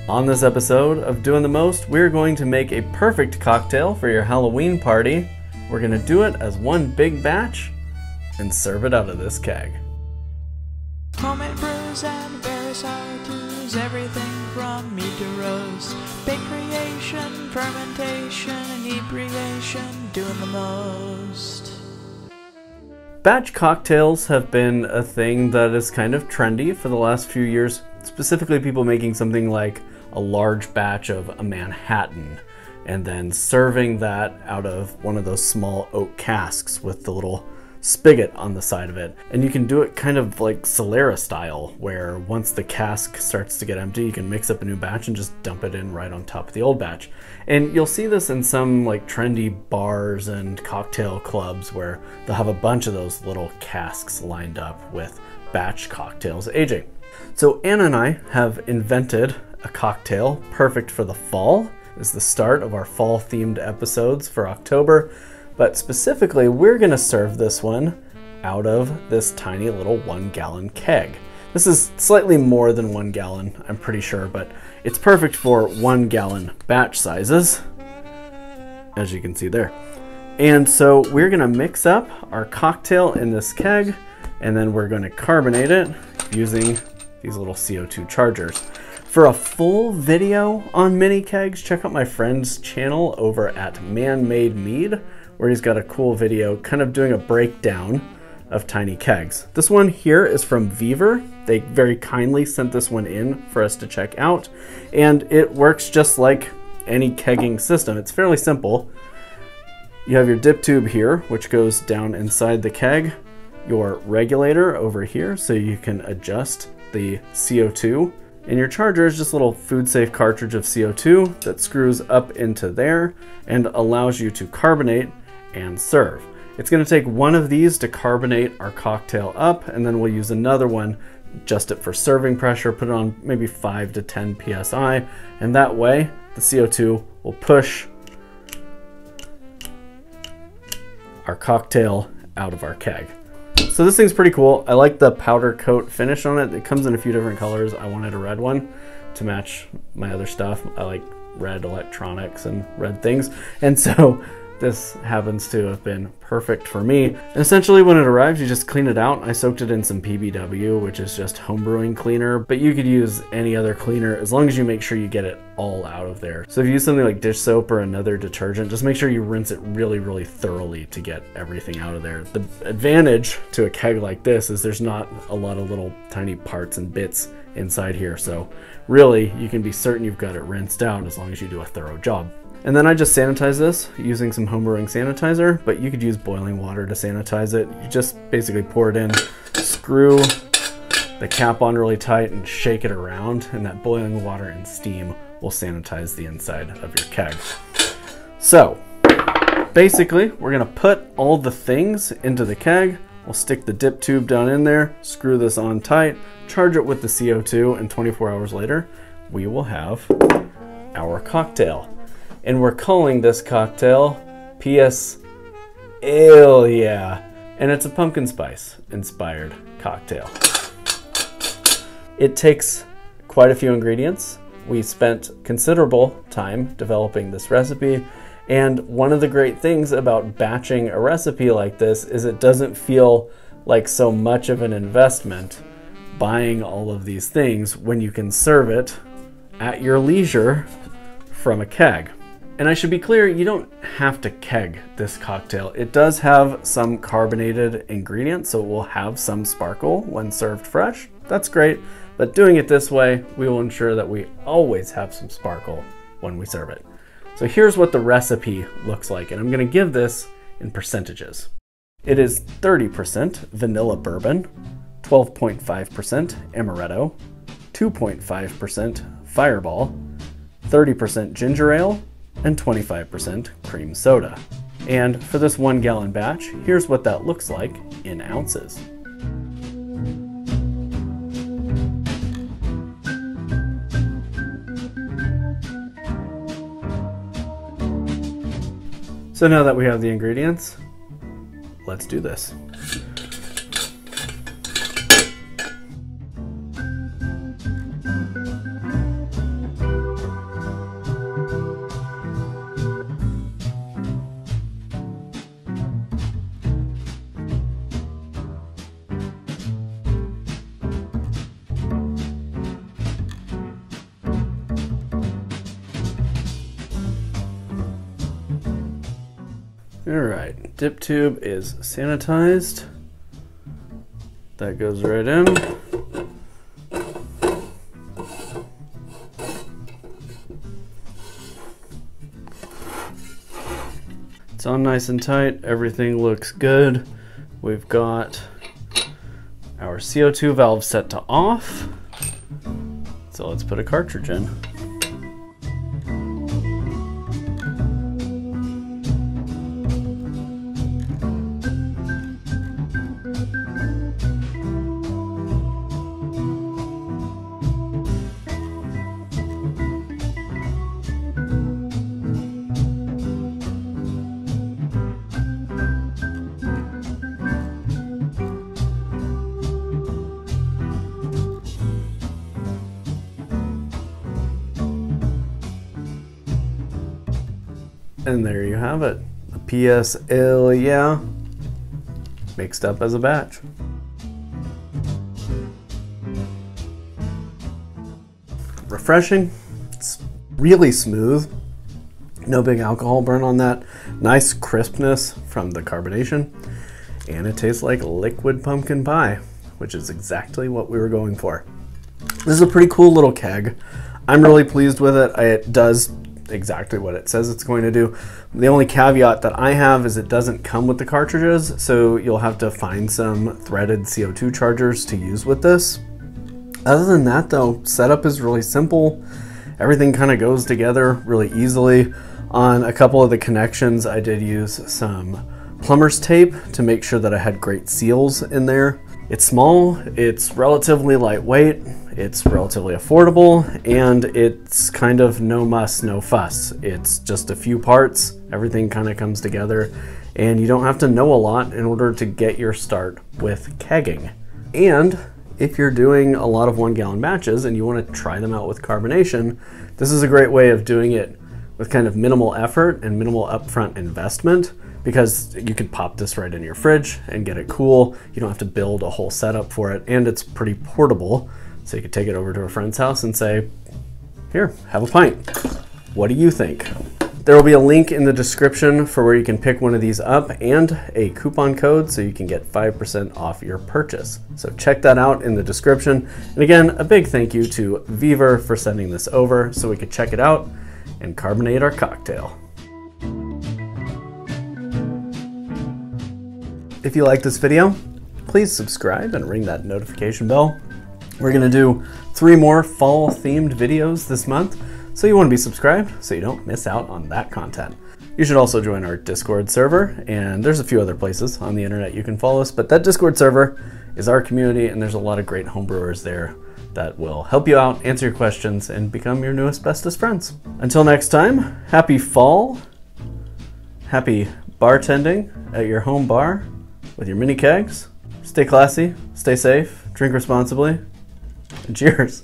On this episode of Doing the Most, we're going to make a perfect cocktail for your Halloween party. We're going to do it as one big batch and serve it out of this keg. Homemade brews and various how-tos, everything from mead to roast, bake creation, fermentation, inebriation, doing the most. Batch cocktails have been a thing that is kind of trendy for the last few years, specifically people making something like a large batch of a Manhattan and then serving that out of one of those small oak casks with the little spigot on the side of it. And you can do it kind of like Solera style, where once the cask starts to get empty, you can mix up a new batch and just dump it in right on top of the old batch. And you'll see this in some like trendy bars and cocktail clubs where they'll have a bunch of those little casks lined up with batch cocktails aging. So Anna and I have invented a cocktail perfect for the fall. This is the start of our fall themed episodes for October. But specifically, we're gonna serve this one out of this tiny little 1 gallon keg. This is slightly more than 1 gallon, I'm pretty sure, but it's perfect for 1 gallon batch sizes, as you can see there. And so we're gonna mix up our cocktail in this keg, and then we're gonna carbonate it using these little CO2 chargers. For a full video on mini kegs, check out my friend's channel over at Man-Made Mead, where he's got a cool video kind of doing a breakdown of tiny kegs. This one here is from Vevor. They very kindly sent this one in for us to check out, and it works just like any kegging system. It's fairly simple. You have your dip tube here, which goes down inside the keg, your regulator over here so you can adjust the CO2, and your charger is just a little food safe cartridge of CO2 that screws up into there and allows you to carbonate and serve. It's going to take one of these to carbonate our cocktail up, and then we'll use another one, adjust it for serving pressure, put it on maybe 5 to 10 psi, and that way the CO2 will push our cocktail out of our keg. So this thing's pretty cool. I like the powder coat finish on it. It comes in a few different colors. I wanted a red one to match my other stuff. I like red electronics and red things. And so this happens to have been perfect for me. And essentially when it arrives, you just clean it out. I soaked it in some PBW, which is just homebrewing cleaner, but you could use any other cleaner as long as you make sure you get it all out of there. So if you use something like dish soap or another detergent, just make sure you rinse it really, really thoroughly to get everything out of there. The advantage to a keg like this is there's not a lot of little tiny parts and bits inside here. So really you can be certain you've got it rinsed out as long as you do a thorough job. And then I just sanitize this using some homebrewing sanitizer, but you could use boiling water to sanitize it. You just basically pour it in, screw the cap on really tight and shake it around, and that boiling water and steam will sanitize the inside of your keg. So basically we're gonna put all the things into the keg. We'll stick the dip tube down in there, screw this on tight, charge it with the CO2, and 24 hours later, we will have our cocktail. And we're calling this cocktail P.S. Ale Yeah. And it's a pumpkin spice inspired cocktail. It takes quite a few ingredients. We spent considerable time developing this recipe. And one of the great things about batching a recipe like this is it doesn't feel like so much of an investment buying all of these things when you can serve it at your leisure from a keg. And I should be clear, you don't have to keg this cocktail. It does have some carbonated ingredients, so it will have some sparkle when served fresh. That's great, but doing it this way, we will ensure that we always have some sparkle when we serve it. So here's what the recipe looks like, and I'm gonna give this in percentages. It is 30% vanilla bourbon, 12.5% amaretto, 2.5% fireball, 30% ginger ale, and 25% cream soda. And for this 1 gallon batch, here's what that looks like in ounces. So now that we have the ingredients, let's do this. All right, dip tube is sanitized. That goes right in. It's on nice and tight. Everything looks good. We've got our CO2 valve set to off. So let's put a cartridge in. And there you have it. A PSL, yeah, mixed up as a batch. Refreshing. It's really smooth. No big alcohol burn on that. Nice crispness from the carbonation. And it tastes like liquid pumpkin pie, which is exactly what we were going for. This is a pretty cool little keg. I'm really pleased with it. It does exactly what it says it's going to do. The only caveat that I have is it doesn't come with the cartridges, so you'll have to find some threaded CO2 chargers to use with this. Other than that though, setup is really simple. Everything kind of goes together really easily. On a couple of the connections, I did use some plumber's tape to make sure that I had great seals in there. It's small, it's relatively lightweight, it's relatively affordable, and it's kind of no muss, no fuss. It's just a few parts, everything kind of comes together, and you don't have to know a lot in order to get your start with kegging. And if you're doing a lot of 1 gallon batches and you want to try them out with carbonation, this is a great way of doing it with kind of minimal effort and minimal upfront investment, because you could pop this right in your fridge and get it cool. You don't have to build a whole setup for it, and it's pretty portable. So you could take it over to a friend's house and say, here, have a pint. What do you think? There will be a link in the description for where you can pick one of these up and a coupon code so you can get 5% off your purchase. So check that out in the description. And again, a big thank you to Vevor for sending this over so we could check it out and carbonate our cocktail. If you like this video, please subscribe and ring that notification bell. We're gonna do 3 more fall themed videos this month, so you wanna be subscribed so you don't miss out on that content. You should also join our Discord server, and there's a few other places on the internet you can follow us, but that Discord server is our community, and there's a lot of great homebrewers there that will help you out, answer your questions, and become your newest, bestest friends. Until next time, happy fall, happy bartending at your home bar with your mini kegs. Stay classy, stay safe, drink responsibly, and cheers.